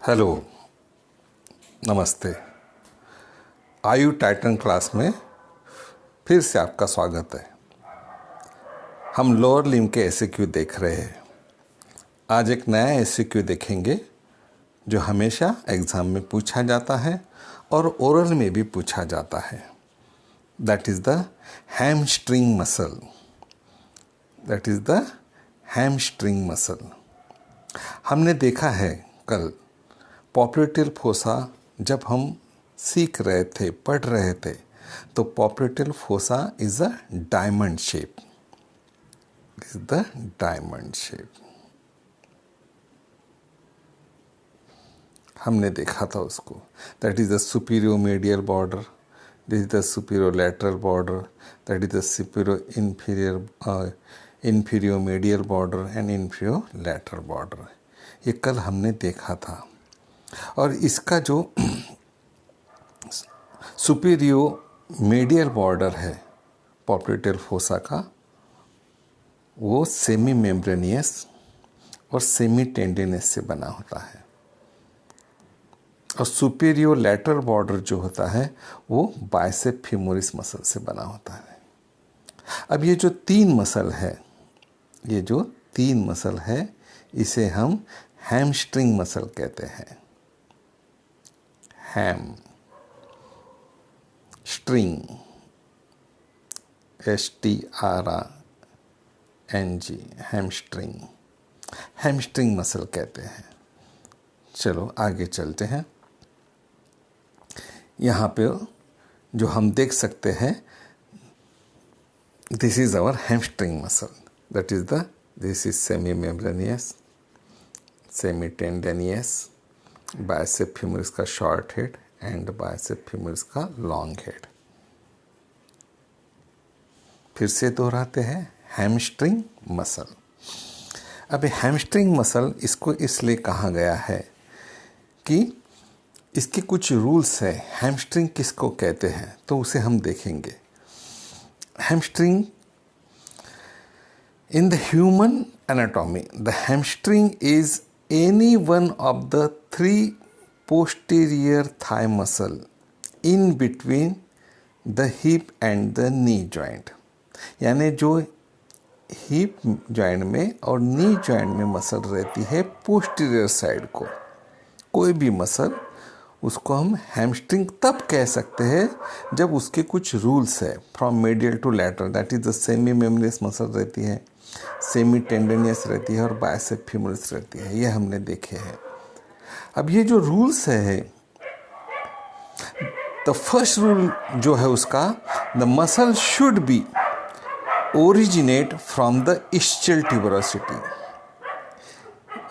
Hello, नमस्ते। आयु Titan class में फिर से आपका स्वागत है। हम लोअर लिम्ब के एसक्यू देख रहे हैं। आज एक नया एसक्यू देखेंगे जो हमेशा एग्ज़ाम में पूछा जाता है और ओरल में भी पूछा जाता है। That is the hamstring muscle. That is the hamstring muscle. हमने देखा है कल पोप्लिटेल फोसा, जब हम सीख रहे थे, पढ़ रहे थे, तो popliteal fossa is a diamond shape. Is the diamond shape. हमने देखा था उसको। That is the superior medial border, this is the superior lateral border, that is the superior inferior medial border and inferior lateral border. ये कल हमने देखा था। और इसका जो सुपीरियर मीडियल बॉर्डर है पोप्लिटेल फोसा का, वो सेमी मेम्ब्रेनियस और सेमी टेंडिनस से बना होता है, और सुपीरियर लैटरल बॉर्डर जो होता है वो बाइसेप फीमोरिस मसल से बना होता है। अब ये जो तीन मसल है, इसे हम हैमस्ट्रिंग मसल कहते हैं। हैम स्ट्रिंग, STRNG, हैमस्ट्रिंग मसल कहते हैं। चलो आगे चलते हैं। यहाँ पे जो हम देख सकते हैं, this is our hamstring muscle. This is semimembranosus, semitendinosus, bicep femoris का short head and bicep femoris का लॉन्ग हेड। फिर से दोहराते हैं, हैमस्ट्रिंग मसल। अब हैमस्ट्रिंग मसल इसको इसलिए कहा गया है कि इसके कुछ रूल्स है। हैमस्ट्रिंग किसको कहते हैं तो उसे हम देखेंगे। Hamstring in the human anatomy, the hamstring is any one of the three posterior thigh muscle in between the hip and the knee joint। यानी जो हिप जॉइंट में और नी जॉइंट में मसल रहती है पोस्टीरियर साइड को, कोई भी मसल, उसको हम हैमस्ट्रिंग तब कह सकते हैं जब उसके कुछ रूल्स है। From medial to lateral, that is the semi membranosus muscle रहती है, सेमी टेंडिनियस रहती है और बाइसेप फीमोरिस रहती है। ये हमने देखे हैं। अब ये जो रूल्स है, द फर्स्ट रूल जो है उसका, the muscle should be originate from the ischial tuberosity.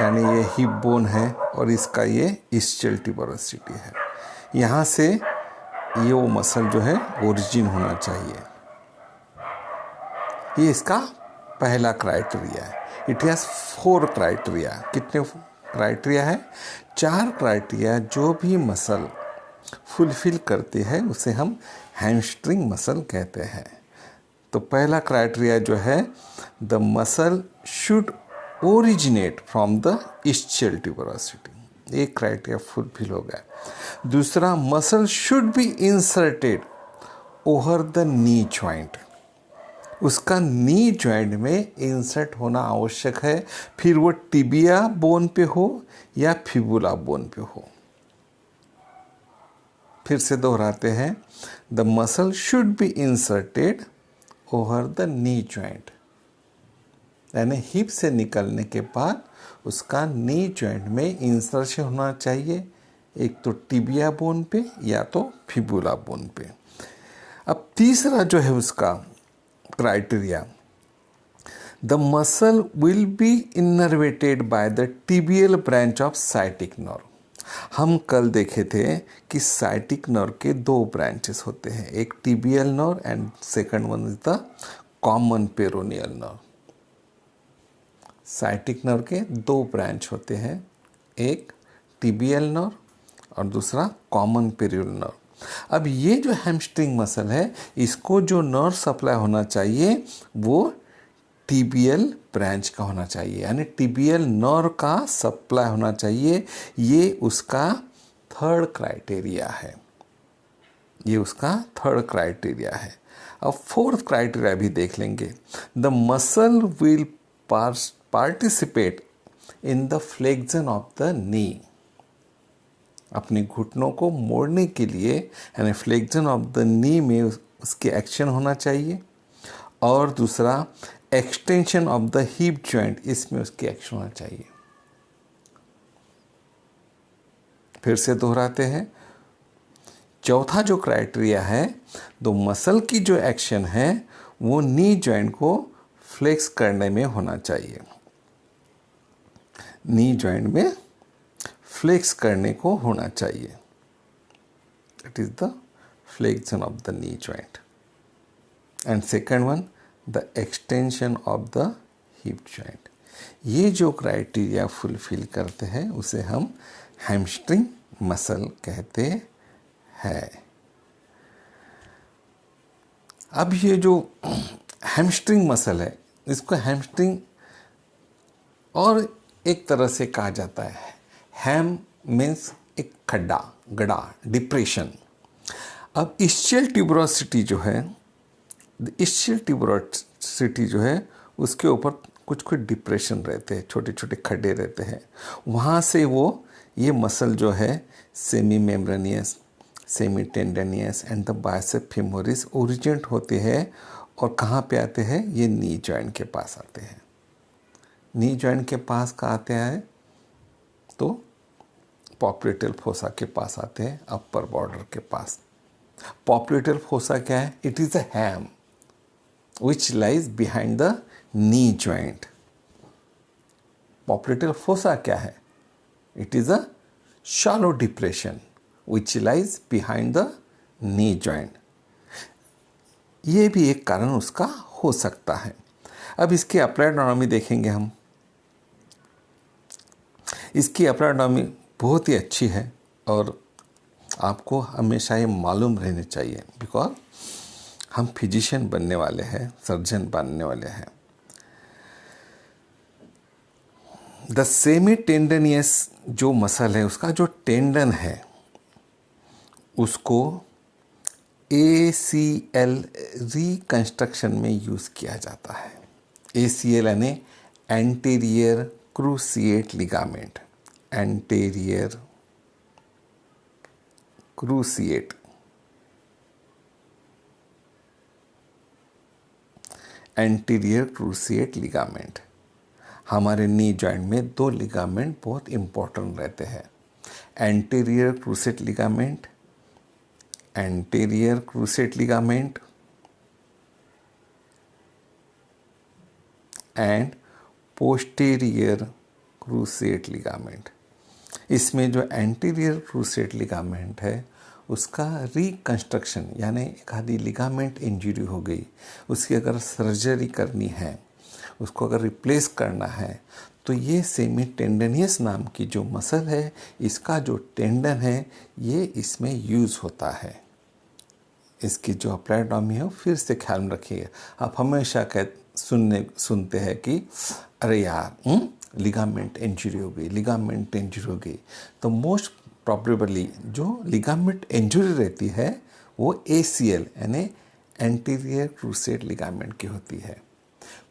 यानी ये हिप बोन है और इसका ये इस्चियल ट्यूबरोसिटी है। यहाँ से ये वो मसल जो है ओरिजिन होना चाहिए। ये इसका पहला क्राइटेरिया है। It has 4 criteria. कितने क्राइटेरिया है? 4 क्राइटेरिया। जो भी मसल फुलफिल करती है उसे हम हैमस्ट्रिंग मसल कहते हैं। तो पहला क्राइटेरिया जो है, the muscle should originate from the ischial tuberosity. एक क्राइटेरिया फुलफिल हो गया। दूसरा, muscle should be inserted over the knee joint. उसका नी जॉइंट में इंसर्ट होना आवश्यक है, फिर वो टिबिया बोन पे हो या फिबुला बोन पे हो। फिर से दोहराते हैं, the muscle should be inserted over the knee joint. यानी हिप से निकलने के बाद उसका नी जॉइंट में इंसर्शन होना चाहिए, एक तो टिबिया बोन पे या तो फिबुला बोन पे। अब तीसरा जो है उसका criteria, the muscle will be innervated by the tibial branch of sciatic nerve. हम कल देखे थे कि साइटिक नर्व के 2 ब्रांचेस होते हैं, एक tibial nerve and second one is the common peroneal nerve. Sciatic nerve के 2 ब्रांच होते हैं, एक टिबियल नर्व और दूसरा कॉमन पेरोनियल नर्व। अब ये जो हैमस्ट्रिंग मसल है, इसको जो नर्व सप्लाई होना चाहिए वो टीबियल ब्रांच का होना चाहिए, यानी टीबियल नर्व का सप्लाई होना चाहिए। ये उसका थर्ड क्राइटेरिया है, ये उसका थर्ड क्राइटेरिया है। अब फोर्थ क्राइटेरिया भी देख लेंगे। The muscle will participate in the flexion of the नी। अपने घुटनों को मोड़ने के लिए यानी फ्लेक्शन ऑफ द नी में उसके एक्शन होना चाहिए। और दूसरा extension of the hip joint, इसमें उसकी एक्शन होना चाहिए। फिर से दोहराते हैं। चौथा जो क्राइटेरिया है, तो मसल की जो एक्शन है वो नी जॉइंट को फ्लेक्स करने में होना चाहिए, नी जॉइंट में फ्लेक्स करने को होना चाहिए। It is the flexion of the knee joint. And second one, the extension of the hip joint. ये जो क्राइटेरिया फुलफिल करते हैं उसे हम हैमस्ट्रिंग मसल कहते हैं। अब ये जो हैमस्ट्रिंग मसल है, इसको हैमस्ट्रिंग और एक तरह से कहा जाता है, हैम मीन्स एक खड्डा, गड्ढा, डिप्रेशन। अब इस्चियल ट्यूबरोसिटी जो है, इस्चियल ट्यूबरोसिटी जो है उसके ऊपर कुछ कुछ डिप्रेशन रहते हैं, छोटे छोटे खड्डे रहते हैं। वहाँ से वो ये मसल जो है semimembranosus, semitendinosus and the bicep femoris originate होते हैं। और कहाँ पे आते हैं? ये नी जॉइंट के पास आते हैं। नी जॉइंट के पास कहाँ आते हैं? तो पॉप्लेटल फोसा के पास आते हैं, अपर बॉर्डर के पास। पॉप्लेटल फोसा क्या है? It is a ham which lies behind the knee joint. Popliteal fossa क्या है? It is a shallow depression which lies behind the knee joint. ये भी एक कारण उसका हो सकता है। अब इसकी अप्लाइड एनाटॉमी देखेंगे हम। इसकी अप्लाइड एनाटॉमी बहुत ही अच्छी है और आपको हमेशा ये मालूम रहनी चाहिए, बिकॉज हम फिजिशियन बनने वाले हैं, सर्जन बनने वाले हैं। द सेमी टेंडनियस जो मसल है, उसका जो टेंडन है उसको ACL रिकंस्ट्रक्शन में यूज किया जाता है। ACL यानी anterior cruciate ligament, anterior cruciate, anterior cruciate ligament. हमारे नी जॉइंट में दो लिगामेंट बहुत इंपॉर्टेंट रहते हैं, anterior cruciate ligament, anterior cruciate ligament and posterior cruciate ligament. इसमें जो एंटीरियर क्रूसिएट लिगामेंट है उसका रिकंस्ट्रक्शन, यानी एक आधी लिगामेंट इंजरी हो गई, उसकी अगर सर्जरी करनी है, उसको अगर रिप्लेस करना है, तो ये सेमी टेंडनियस नाम की जो मसल है, इसका जो टेंडन है ये इसमें यूज़ होता है। इसकी जो अप्लाइड एनाटॉमी है फिर से ख्याल में रखिए। आप हमेशा सुनते हैं कि अरे यार लिगामेंट इंजरी हो गई, लिगामेंट इंजरी हो गई। तो मोस्ट प्रॉबेबली जो लिगामेंट इंजरी रहती है वो ACL यानी एंटीरियर क्रूसिएट लिगामेंट की होती है।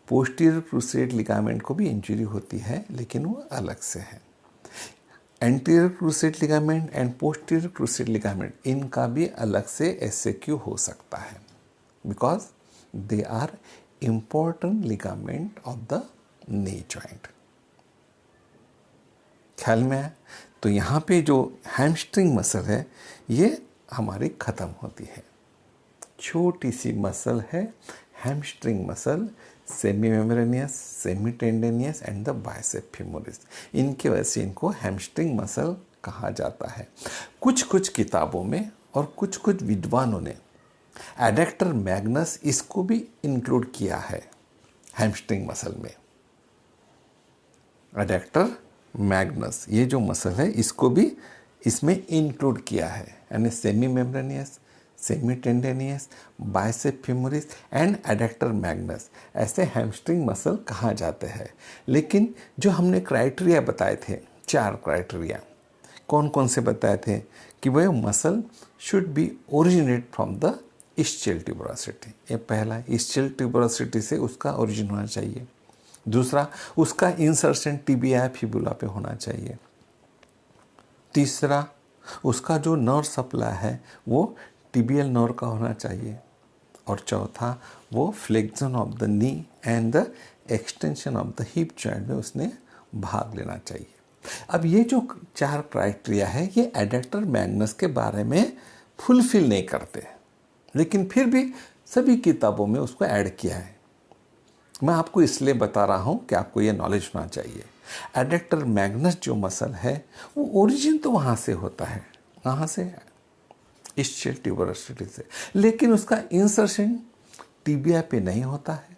पोस्टीरियर क्रूसिएट लिगामेंट को भी इंजरी होती है, लेकिन वो अलग से है। Anterior cruciate ligament and posterior cruciate ligament, इनका भी अलग से SAQ हो सकता है, because they are important ligament of the knee joint. ख्याल में है? तो यहाँ पे जो हैमस्ट्रिंग मसल है ये हमारी ख़त्म होती है। छोटी सी मसल है hamstring muscle, semi membranosus, semi tendinosus and the bicep femoris. इनके वजह से इनको हैमस्ट्रिंग मसल कहा जाता है। कुछ कुछ किताबों में और कुछ कुछ विद्वानों ने एडक्टर मैग्नस इसको भी इंक्लूड किया है हैमस्ट्रिंग मसल में। एडक्टर मैग्नस ये जो मसल है इसको भी इसमें इंक्लूड किया है, यानी semi membranosus, semi tendinosus, bicep femoris and adductor Magnus, ऐसे हैमस्ट्रिंग मसल कहा जाते हैं। लेकिन जो हमने क्राइटेरिया बताए थे, 4 क्राइटेरिया, कौन कौन से बताए थे? कि वह muscle should be originate from the ischial tuberosity. ये पहला, इस्चियल ट्यूबरोसिटी से उसका ओरिजिन होना चाहिए। दूसरा, उसका इंसर्शन टिबिया फिबुला पे होना चाहिए। तीसरा, उसका जो नर्व सप्लाई है वो टिबियल नर्व का होना चाहिए। और चौथा, वो flexion of the knee and the extension of the hip joint में उसने भाग लेना चाहिए। अब ये जो 4 क्राइटेरिया है ये एडक्टर मैग्नस के बारे में फुलफिल नहीं करते, लेकिन फिर भी सभी किताबों में उसको ऐड किया है। मैं आपको इसलिए बता रहा हूँ कि आपको ये नॉलेज होना चाहिए। एडक्टर मैग्नस जो मसल है वो ओरिजिन तो वहाँ से होता है, कहाँ से? इस्चियल ट्यूबरोसिटी से, लेकिन उसका इंसर्शन टिबिया पे नहीं होता है,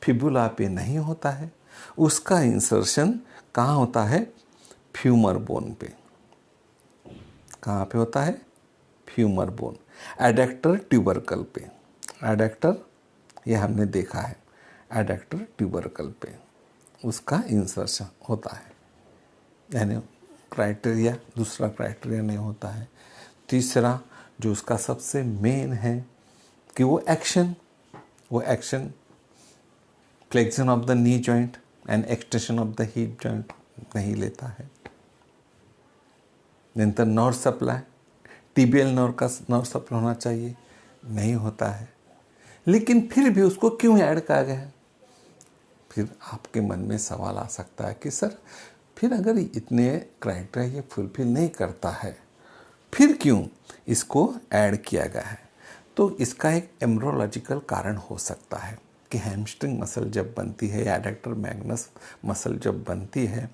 फिबुला पे नहीं होता है, उसका इंसर्शन कहाँ होता है? फ्यूमर बोन पे। कहाँ पे होता है? फ्यूमर बोन, एडक्टर ट्यूबरकल पे। एडक्टर, ये हमने देखा है, एडक्टर ट्यूबरकल पे उसका इंसर्शन होता है। यानी क्राइटेरिया, दूसरा क्राइटेरिया नहीं होता है। तीसरा, जो उसका सबसे मेन है कि वो action flexion of the knee joint and extension of the hip joint नहीं लेता है। नंतर नर्व सप्लाई, टिबियल नर्व का नर्व सप्लाई होना चाहिए, नहीं होता है। लेकिन फिर भी उसको क्यों ऐड किया गया है? फिर आपके मन में सवाल आ सकता है कि सर, फिर अगर इतने क्राइटेरिया ये फुलफिल नहीं करता है, फिर क्यों इसको ऐड किया गया है? तो इसका एक एम्ब्रोलॉजिकल कारण हो सकता है कि हैमस्ट्रिंग मसल जब बनती है या एडक्टर मैग्नस मसल जब बनती है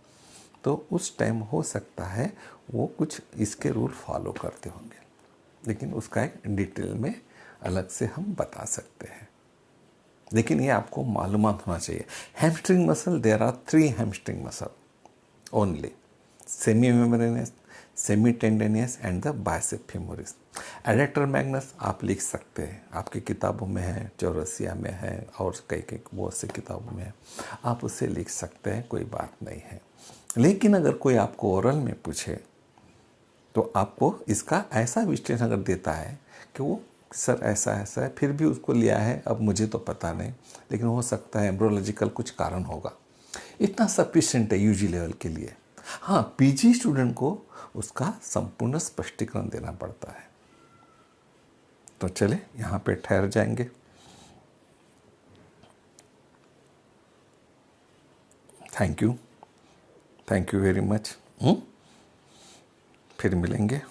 तो उस टाइम हो सकता है वो कुछ इसके रूल फॉलो करते होंगे, लेकिन उसका एक डिटेल में अलग से हम बता सकते हैं। लेकिन ये आपको मालूमात होना चाहिए। Hamstring muscle, there are 3 hamstring muscle only, semi membranosus, semi tendinosus and the bicep femoris. Adductor magnus आप लिख सकते हैं, आपकी किताबों में है, चौरसिया में है और कई बहुत सी किताबों में है, आप उसे लिख सकते हैं, कोई बात नहीं है। लेकिन अगर कोई आपको ओरल में पूछे तो आपको इसका ऐसा विश्लेषण अगर देता है कि वो सर ऐसा ऐसा है, फिर भी उसको लिया है, अब मुझे तो पता नहीं, लेकिन हो सकता है एम्ब्रोलॉजिकल कुछ कारण होगा, इतना सफिशिएंट है यूजी लेवल के लिए। हाँ, पीजी स्टूडेंट को उसका संपूर्ण स्पष्टीकरण देना पड़ता है। तो चले यहाँ पे ठहर जाएंगे। Thank you very much. फिर मिलेंगे।